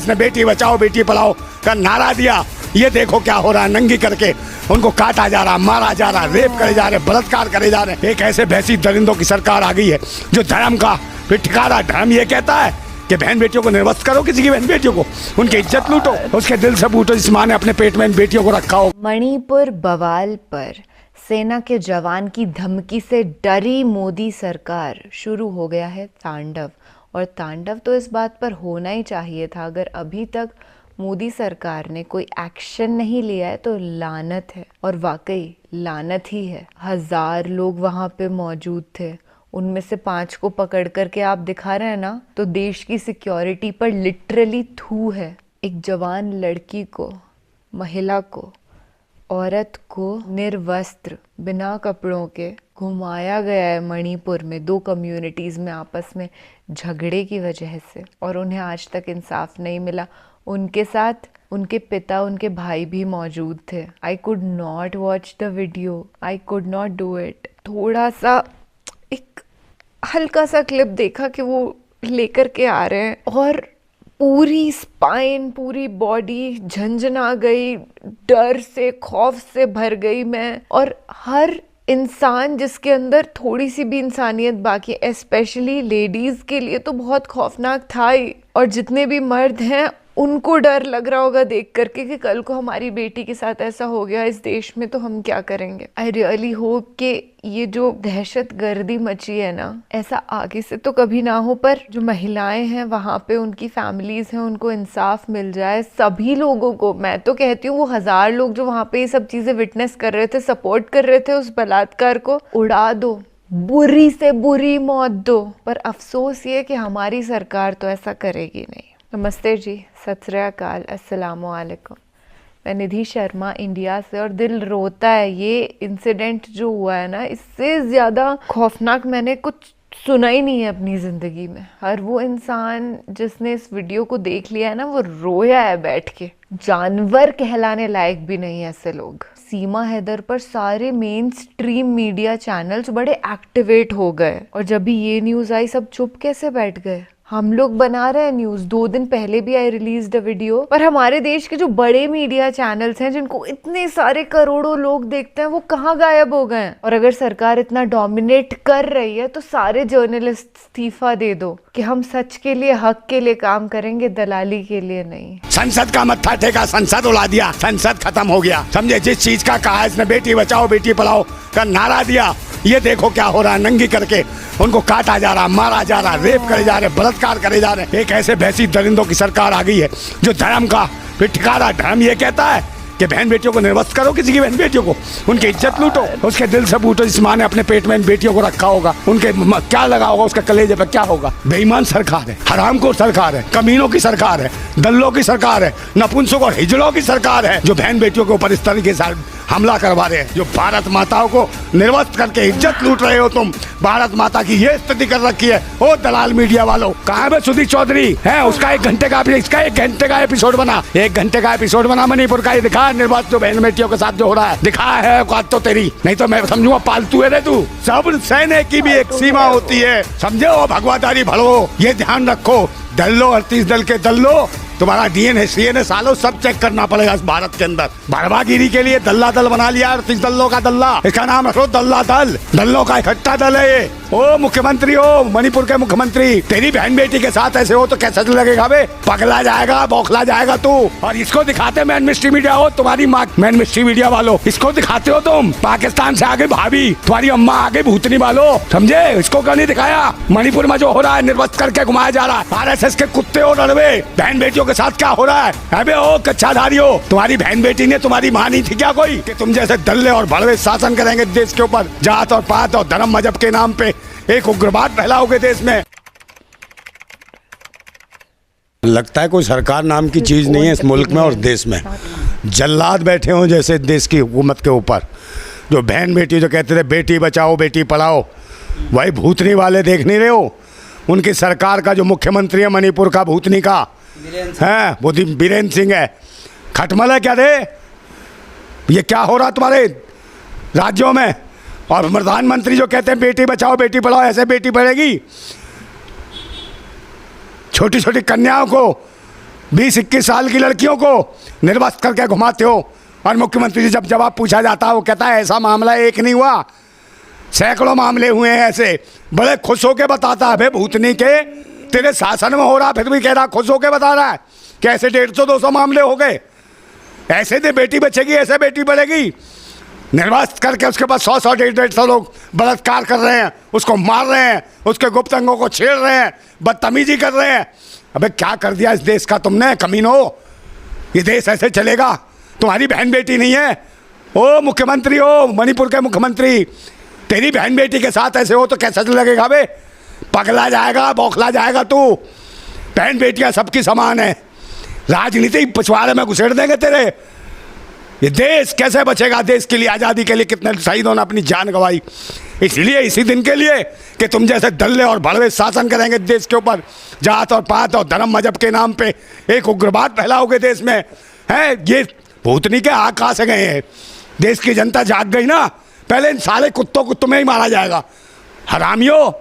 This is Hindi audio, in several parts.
इसने बेटी बचाओ बेटी पढ़ाओ का नारा दिया, ये देखो क्या हो रहा है। नंगी करके उनको काटा जा रहा, मारा जा रहा, रेप करे जा रहे, बलात्कार करे जा रहे। एक ऐसे भैंसी दरिंदों की सरकार आ गई है जो धर्म का फिर ठिकाना, धर्म ये कहता है कि बहन बेटियों को निर्वस्त करो, किसी की बहन बेटियों को उनकी इज्जत लूटो, उसके दिल से बूटो जिस माँ ने अपने पेट में इन बेटियों को रखा हो। मणिपुर बवाल पर सेना के जवान की धमकी से डरी मोदी सरकार, शुरू हो गया है तांडव। और तांडव तो इस बात पर होना ही चाहिए था। अगर अभी तक मोदी सरकार ने कोई एक्शन नहीं लिया है तो लानत है, और वाकई लानत ही है। 1000 लोग वहाँ पे मौजूद थे, उनमें से 5 को पकड़ करके आप दिखा रहे हैं ना, तो देश की सिक्योरिटी पर लिटरली थू है। एक जवान लड़की को, महिला को, औरत को निर्वस्त्र बिना कपड़ों के घुमाया गया है मणिपुर में, 2 कम्युनिटीज़ में आपस में झगड़े की वजह से, और उन्हें आज तक इंसाफ नहीं मिला। उनके साथ उनके पिता, उनके भाई भी मौजूद थे। I could not watch the video, I could not do it. थोड़ा सा एक हल्का सा क्लिप देखा कि वो लेकर के आ रहे हैं, और पूरी स्पाइन, पूरी बॉडी झंझना गई, डर से, खौफ से भर गई मैं। और हर इंसान जिसके अंदर थोड़ी सी भी इंसानियत बाकी, स्पेशली लेडीज़ के लिए तो बहुत खौफनाक था ही। और जितने भी मर्द हैं उनको डर लग रहा होगा देख करके कि कल को हमारी बेटी के साथ ऐसा हो गया इस देश में तो हम क्या करेंगे। आई रियली होप कि ये जो दहशत गर्दी मची है ना, ऐसा आगे से तो कभी ना हो, पर जो महिलाएं हैं वहाँ पे, उनकी फैमिलीज हैं, उनको इंसाफ मिल जाए सभी लोगों को। मैं तो कहती हूँ वो 1000 लोग जो वहाँ पे ये सब चीजें विटनेस कर रहे थे, सपोर्ट कर रहे थे उस बलात्कार को, उड़ा दो, बुरी से बुरी मौत दो। पर अफसोस ये कि हमारी सरकार तो ऐसा करेगी नहीं। नमस्ते जी, सत श्री अकाल, अस्सलाम वालेकुम। मैं निधि शर्मा, इंडिया से। और दिल रोता है, ये इंसिडेंट जो हुआ है ना, इससे ज़्यादा खौफनाक मैंने कुछ सुना ही नहीं है अपनी ज़िंदगी में। हर वो इंसान जिसने इस वीडियो को देख लिया है ना, वो रोया है बैठ के। जानवर कहलाने लायक भी नहीं है ऐसे लोग। सीमा हैदर पर सारे मेन स्ट्रीम मीडिया चैनल्स बड़े एक्टिवेट हो गए, और जब भी ये न्यूज़ आई सब चुप कैसे बैठ गए। हम लोग बना रहे हैं न्यूज़, 2 दिन पहले भी आई रिलीज्ड अ वीडियो, पर हमारे देश के जो बड़े मीडिया चैनल्स हैं जिनको इतने सारे करोड़ों लोग देखते हैं, वो कहाँ गायब हो गए हैं। और अगर सरकार इतना डोमिनेट कर रही है तो सारे जर्नलिस्ट इस्तीफा दे दो कि हम सच के लिए, हक के लिए काम करेंगे, दलाली के लिए नहीं। संसद का मत्था टेका, संसद उड़ा दिया, संसद खत्म हो गया। समझे, जिस चीज का कहा इसने बेटी बचाओ बेटी पढ़ाओ का नारा दिया, ये देखो क्या हो रहा है। नंगी करके उनको काटा जा रहा, मारा जा रहा, रेप करे जा रहे, बलात्कार करे जा रहे। एक ऐसे भैंसी दरिंदों की सरकार आ गई है जो धर्म का फिर ठिकाना, धर्म ये कहता है कि बहन बेटियों को निर्वस्त करो, किसी की बहन बेटियों को उनकी इज्जत लूटो, उसके दिल से बूटो जिस माँ ने अपने पेट में इन बेटियों को रखा होगा, उनके क्या लगा होगा, उसके कलेजे पे क्या होगा। बेईमान सरकार है, हरामखोर सरकार है, कमीनों की सरकार है, दल्लों की सरकार है, नपुंसक और हिजड़ों की सरकार है, जो बहन बेटियों के ऊपर इस तरीके से हमला करवा रहे हैं, जो भारत माताओं को निर्वस्त करके इज्जत लूट रहे हो तुम। भारत माता की ये स्थिति कर रखी है। ओ दलाल मीडिया वालों, कहाँ है सुधीर चौधरी है? उसका 1 घंटे का, इसका 1 घंटे का एपिसोड बना, 1 घंटे का एपिसोड बना मणिपुर का। ये दिखा निर्वस्त जो बहन बेटियों के साथ जो हो रहा है, दिखा है औकात तो तेरी, नहीं तो मैं समझूंगा पालतू है रे तू। सब सहने की भी एक सीमा होती है, समझे हो भगवादारी भड़ो, ये ध्यान रखो। दल्लो, 38 दल के दल्लो, तुम्हारा डीएनए सीएनए सालों सब चेक करना पड़ेगा इस भारत के अंदर। भरवागिरी के लिए दल्ला दल बना लिया, 38 दल्लों का दल्ला, इसका नाम रखो दल्ला दल, दल्लों का इकट्ठा दल है ये। ओ मुख्यमंत्री हो, मणिपुर के मुख्यमंत्री, तेरी बहन बेटी के साथ ऐसे हो तो कैसा लगेगा बे? पगला जाएगा, बौखला जाएगा तू। और इसको दिखाते मैन मिस्ट्री मीडिया हो, तुम्हारी माँ मैन मिस्ट्री मीडिया वालों, इसको दिखाते हो तुम। पाकिस्तान से आगे भाभी, तुम्हारी अम्मा आगे भूतनी वालों, समझे? इसको क्यों नहीं दिखाया? मणिपुर में जो हो रहा है, निर्वस्त करके घुमाया जा रहा है, RSS के कुत्ते हो लड़वे, बहन बेटियों के साथ क्या हो रहा है? अबे ओ कच्चाधारी हो, तुम्हारी बहन बेटी ने तुम्हारी माँ नहीं थी क्या कोई कि तुम जैसे दल्ले और भड़वे शासन करेंगे देश के ऊपर? जात और पात और धर्म मजहब के नाम पे एक उग्रवाद फैलाओगे देश में। लगता है कोई सरकार नाम की चीज नहीं है इस मुल्क में और देश में। जल्लाद बैठे हो जैसे देश की हुकूमत के ऊपर। जो बहन बेटी जो कहते थे बेटी बचाओ बेटी पढ़ाओ, वही भूतनी वाले देख नहीं रहे हो? उनकी सरकार का जो मुख्यमंत्री है मणिपुर का, भूतनी का है, वो बीरेन्द्र सिंह है। खटमल है क्या रे? ये क्या हो रहा तुम्हारे राज्यों में? और प्रधानमंत्री जो कहते हैं बेटी बचाओ बेटी पढ़ाओ, ऐसे बेटी पढ़ेगी? छोटी छोटी कन्याओं को 20-21 साल की लड़कियों को निर्वस्त्र करके घुमाते हो। और मुख्यमंत्री जी जब जवाब पूछा जाता है वो कहता है ऐसा मामला एक नहीं हुआ, सैकड़ों मामले हुए हैं ऐसे। बड़े खुश होके बताता है, भूतनी के तेरे शासन में हो रहा, फिर भी कह रहा, खुश होके बता रहा है कि ऐसे 150-200 मामले हो गए। ऐसे दे बेटी बचेगी, ऐसे बेटी बढ़ेगी। निर्वस्त्र करके उसके पास 100-100, 150-150 लोग बलात्कार कर रहे हैं, उसको मार रहे हैं, उसके गुप्त अंगों को छेड़ रहे हैं, बदतमीजी कर रहे हैं। अबे क्या कर दिया इस देश का तुमने, कमीनो। ये देश ऐसे चलेगा? तुम्हारी बहन बेटी नहीं है? ओ मुख्यमंत्री हो, मणिपुर के मुख्यमंत्री, तेरी बहन बेटी के साथ ऐसे हो तो कैसा लगेगा बे? पगला जाएगा, बौखला जाएगा तू। बहन बेटियां सबकी समान है, राजनीतिक पिछवाड़े में घुसेड़ देंगे तेरे। ये देश कैसे बचेगा? देश के लिए, आज़ादी के लिए कितने शहीदों ने अपनी जान गंवाई। इसलिए इसी दिन के लिए कि तुम जैसे दल्ले और भड़वे शासन करेंगे देश के ऊपर, जात और पात और धर्म मजहब के नाम पे एक उग्रवाद फैलाओगे देश में, है ये भूतनी के आँख कहाँ से गए हैं? देश की जनता जाग गई ना, पहले इन सारे कुत्तों को तुम्हें ही मारा जाएगा, हरामियों।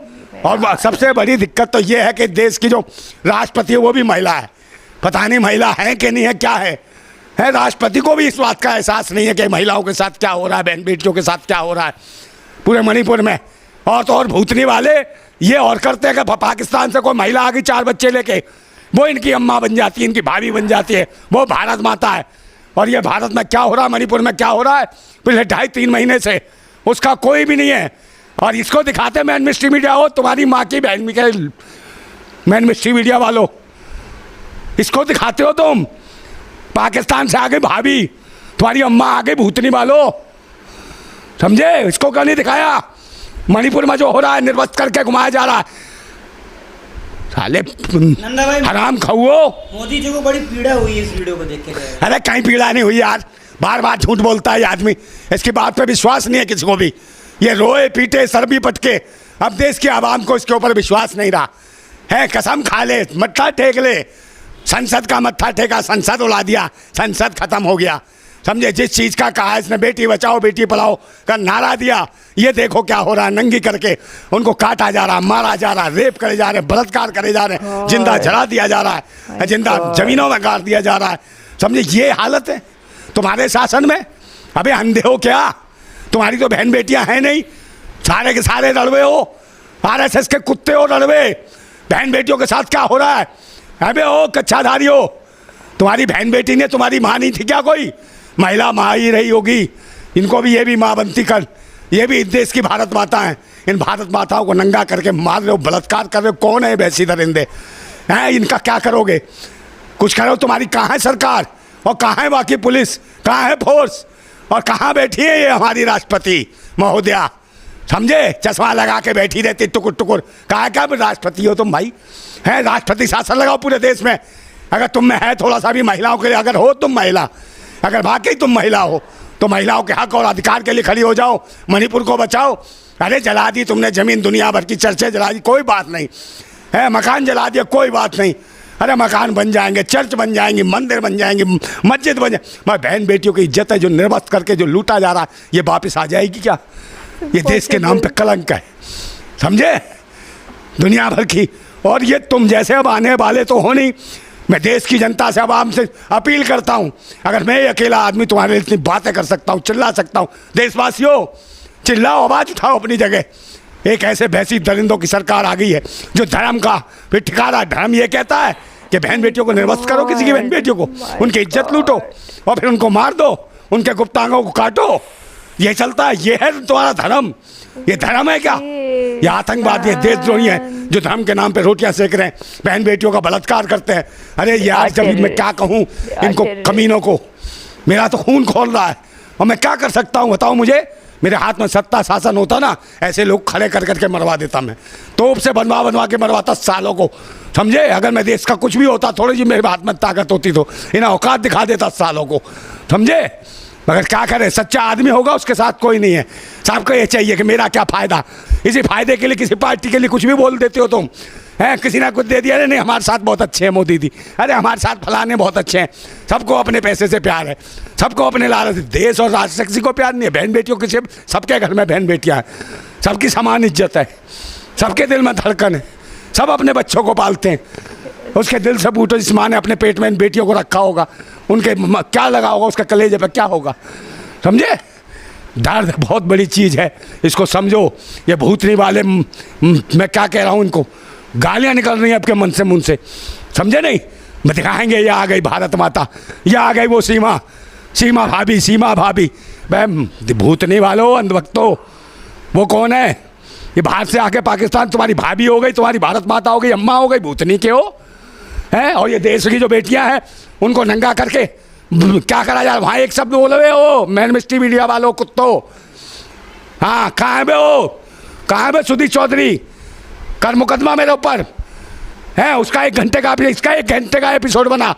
और सबसे बड़ी दिक्कत तो ये है कि देश की जो राष्ट्रपति है वो भी महिला है। पता नहीं महिला है कि नहीं है, क्या है राष्ट्रपति को भी इस बात का एहसास नहीं है कि महिलाओं के साथ क्या हो रहा है, बहन बेटियों के साथ क्या हो रहा है पूरे मणिपुर में। और तो और भूतनी वाले ये और करते हैं कि पाकिस्तान से कोई महिला आ गई 4 बच्चे लेके, वो इनकी अम्मा बन जाती है, इनकी भाभी बन जाती है, वो भारत माता है। और ये भारत में क्या हो रहा है, मणिपुर में क्या हो रहा है पिछले 2.5-3 महीने से, उसका कोई भी नहीं है। और इसको दिखाते मैन मिस्ट्री मीडिया हो, तुम्हारी माँ की बहन मिखेल, मैन मिस्ट्री मीडिया वालों, इसको दिखाते हो तुम। पाकिस्तान से आ गई भाभी, तुम्हारी अम्मा आ गई भूतनी वालों, समझे? इसको क्यों नहीं दिखाया? मणिपुर में जो हो रहा है, निर्वस्त्र करके घुमाया जा रहा है, साले हराम खाओ। मोदी जी को बड़ी पीड़ा हुई है इस वीडियो को देख के। अरे कहीं पीड़ा नहीं हुई यार, बार बार झूठ बोलता है ये आदमी, इसकी बात पे विश्वास नहीं है किसी को भी। ये रोए पीटे सर भी पटके, अब देश की आवाम को इसके ऊपर विश्वास नहीं रहा है। कसम खा ले, मत्था टेक ले, संसद का मत्था टेका, संसद उड़ा दिया, संसद खत्म हो गया, समझे? जिस चीज़ का कहा इसने बेटी बचाओ बेटी पढ़ाओ का नारा दिया, ये देखो क्या हो रहा है, नंगी करके उनको काटा जा रहा, मारा जा रहा, रेप करे जा रहे, बलात्कार करे जा रहे, जिंदा जला दिया जा रहा है, जिंदा जमीनों में गाड़ दिया जा रहा है, समझे? ये हालत है तुम्हारे शासन में। अबे अंधे हो क्या? तुम्हारी तो बहन बेटियां हैं नहीं, सारे के सारे लड़वे हो, RSS के कुत्ते हो लड़वे। बहन बेटियों के साथ क्या हो रहा है? अबे ओ कच्छाधारी हो, तुम्हारी बहन बेटी ने तुम्हारी माँ नहीं थी क्या? कोई महिला माँ ही रही होगी, इनको भी ये भी माँ बनती कर, ये भी इस देश की भारत माता हैं। इन भारत माताओं को नंगा करके मार रहे हो, बलात्कार कर रहे हो, कौन है वैसी दरिंदे हैं? इनका क्या करोगे? कुछ करो। तुम्हारी कहाँ है सरकार, और कहाँ है बाकी पुलिस, कहाँ है फोर्स, और कहाँ बैठी है ये हमारी राष्ट्रपति महोदया, समझे? चश्मा लगा के बैठी रहती टुकुर टुकुर, कहाँ क्या राष्ट्रपति हो तुम भाई? है राष्ट्रपति शासन लगाओ पूरे देश में। अगर तुम में है थोड़ा सा भी महिलाओं के लिए, अगर हो तुम महिला, अगर वाकई तुम महिला हो तो महिलाओं के हक और अधिकार के लिए खड़ी हो जाओ, मणिपुर को बचाओ। अरे जला दी तुमने ज़मीन, दुनिया भर की चर्चें जला दी, कोई बात नहीं है, मकान जला दिया कोई बात नहीं, अरे मकान बन जाएंगे, चर्च बन जाएंगी, मंदिर बन जाएंगे, मस्जिद बन जाए, मगर बहन बेटियों की इज्जत है जो निर्वस्त्र करके जो लूटा जा रहा है, ये वापस आ जाएगी क्या? ये देश के नाम पे कलंक है, समझे? दुनिया भर की। और ये तुम जैसे अब आने वाले तो हो नहीं। मैं देश की जनता से, आवाम से अपील करता हूँ, अगर मैं अकेला आदमी तुम्हारे लिए इतनी बातें कर सकता हूँ, चिल्ला सकता हूँ, देशवासियों चिल्लाओ, आवाज़ उठाओ अपनी जगह। एक ऐसे भैंसी दरिंदों की सरकार आ गई है जो धर्म का फिर ठिकाना, धर्म ये कहता है कि बहन बेटियों को निर्वस्त्र करो, किसी की बहन बेटियों को, उनकी इज्जत लूटो और फिर उनको मार दो, उनके गुप्तांगों को काटो, ये चलता है। ये है तुम्हारा धर्म? ये धर्म है क्या? ये आतंकवादी है, देशद्रोही है, जो धर्म के नाम पे रोटियां सेक रहे हैं, बहन बेटियों का बलात्कार करते हैं। अरे यार जब मैं क्या कहूँ इनको कमीनों को, मेरा तो खून खोल रहा है और मैं क्या कर सकता हूँ बताओ मुझे? मेरे हाथ में सत्ता शासन होता ना, ऐसे लोग खड़े कर करके मरवा देता मैं, तोप से बनवा के मरवाता सालों को, समझे? अगर मैं देश का कुछ भी होता, थोड़ी जी मेरे हाथ में ताकत होती तो इन्हें औकात दिखा देता सालों को, समझे? मगर क्या करे, सच्चा आदमी होगा उसके साथ कोई नहीं है। सबको ये चाहिए कि मेरा क्या फ़ायदा, इसी फायदे के लिए किसी पार्टी के लिए कुछ भी बोल देते हो तुम, हैं? किसी ने कुछ दे दिया, अरे नहीं हमारे साथ बहुत अच्छे हैं मोदी जी, अरे हमारे साथ फलाने बहुत अच्छे हैं। सबको अपने पैसे से प्यार है, सबको अपने लालच। देश और राष्ट्र से किसी को प्यार नहीं है। बहन बेटियों के सिर्फ, सबके घर में बहन बेटियाँ हैं, सबकी समान इज्जत है, सबके दिल में धड़कन है, सब अपने बच्चों को पालते हैं। उसके दिल से पूछो जिस माँ ने अपने पेट में इन बेटियों को रखा होगा, उनके क्या लगा होगा, उसका कलेजे पे क्या होगा। समझे? दर्द बहुत बड़ी चीज़ है, इसको समझो। ये भूतनी वाले मैं क्या कह रहा हूँ, इनको गालियाँ निकल रही हैं आपके मन से, मुंह से, समझे नहीं? मैं दिखाएंगे, ये आ गई भारत माता, ये आ गई वो सीमा भाभी। भाई भूतनी वालों, अंधभक्तों, वो कौन है? ये बाहर से आके पाकिस्तान तुम्हारी भाभी हो गई, तुम्हारी भारत माता हो गई, अम्मा हो गई, भूतनी के हो हैं। और ये देश की जो बेटियां हैं उनको नंगा करके क्या करा जाए? वहाँ एक शब्द बोले हो, मैन मिस्ट्री मीडिया वालों, कुत्तों। हाँ, कहाँ है बे वो? कहाँ है बे सुधीर चौधरी? कर मुकदमा मेरे ऊपर है, उसका 1 घंटे का, इसका 1 घंटे का एपिसोड बना,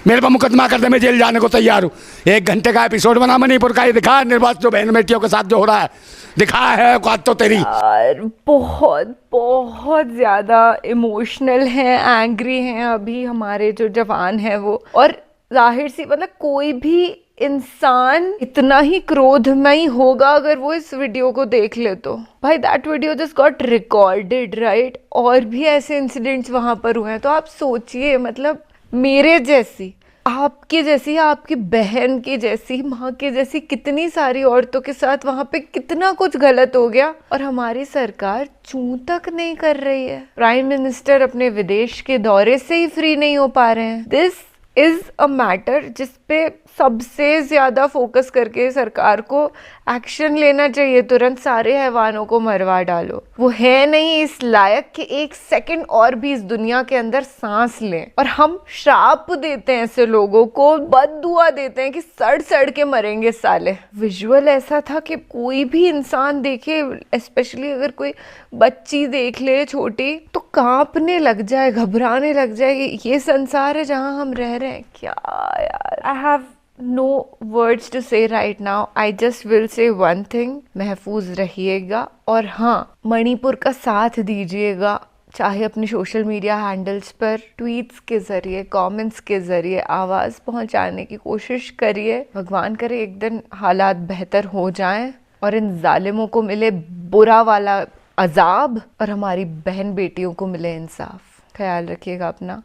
मेरे पर मुकदमा कर दे, मैं जेल जाने को तैयार हूँ। 1 घंटे का एपिसोड बना मणिपुर का, ये दिखा निर्वासित जो बहन बेटियों के साथ जो हो रहा है, दिखा है औकात तो तेरी। यार बहुत बहुत ज़्यादा इमोशनल हैं, एंग्री हैं अभी हमारे जो जवान हैं वो। और जाहिर सी मतलब कोई भी इंसान इतना ही क्रोधमयी होगा अगर वो इस वीडियो को देख ले तो। भाई that video just got recorded, right? और भी ऐसे इंसिडेंट्स वहां पर हुए हैं, तो आप सोचिए, मतलब मेरे जैसी, आपकी जैसी, आपकी बहन की जैसी, माँ की जैसी कितनी सारी औरतों के साथ वहां पे कितना कुछ गलत हो गया, और हमारी सरकार चूं तक नहीं कर रही है। प्राइम मिनिस्टर अपने विदेश के दौरे से ही फ्री नहीं हो पा रहे हैं। दिस इज अ मैटर जिस पे सबसे ज़्यादा फोकस करके सरकार को एक्शन लेना चाहिए। तुरंत सारे हैवानों को मरवा डालो। वो है नहीं इस लायक कि 1 सेकंड और भी इस दुनिया के अंदर सांस लें, और हम श्राप देते हैं ऐसे लोगों को, बददुआ देते हैं कि सड़ सड़ के मरेंगे साले। विजुअल ऐसा था कि कोई भी इंसान देखे, स्पेशली अगर कोई बच्ची देख ले छोटी, तो कांपने लग जाए, घबराने लग जाए। ये संसार है जहां हम रह रहे हैं क्या यार। I have no words to say right now. I just will say one thing, महफूज रहिएगा, और हाँ, मणिपुर का साथ दीजिएगा, चाहे अपने सोशल मीडिया हैंडल्स पर ट्वीट्स के ज़रिए, कमेंट्स के ज़रिए आवाज़ पहुंचाने की कोशिश करिए। भगवान करे एक दिन हालात बेहतर हो जाएं और इन जालिमों को मिले बुरा वाला अजाब, और हमारी बहन बेटियों को मिले इंसाफ। ख्याल रखिएगा अपना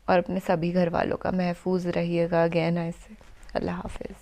और अपने सभी घर वालों का। महफूज रहिएगा। अगेन ऐसे अल्लाह हाफिज़।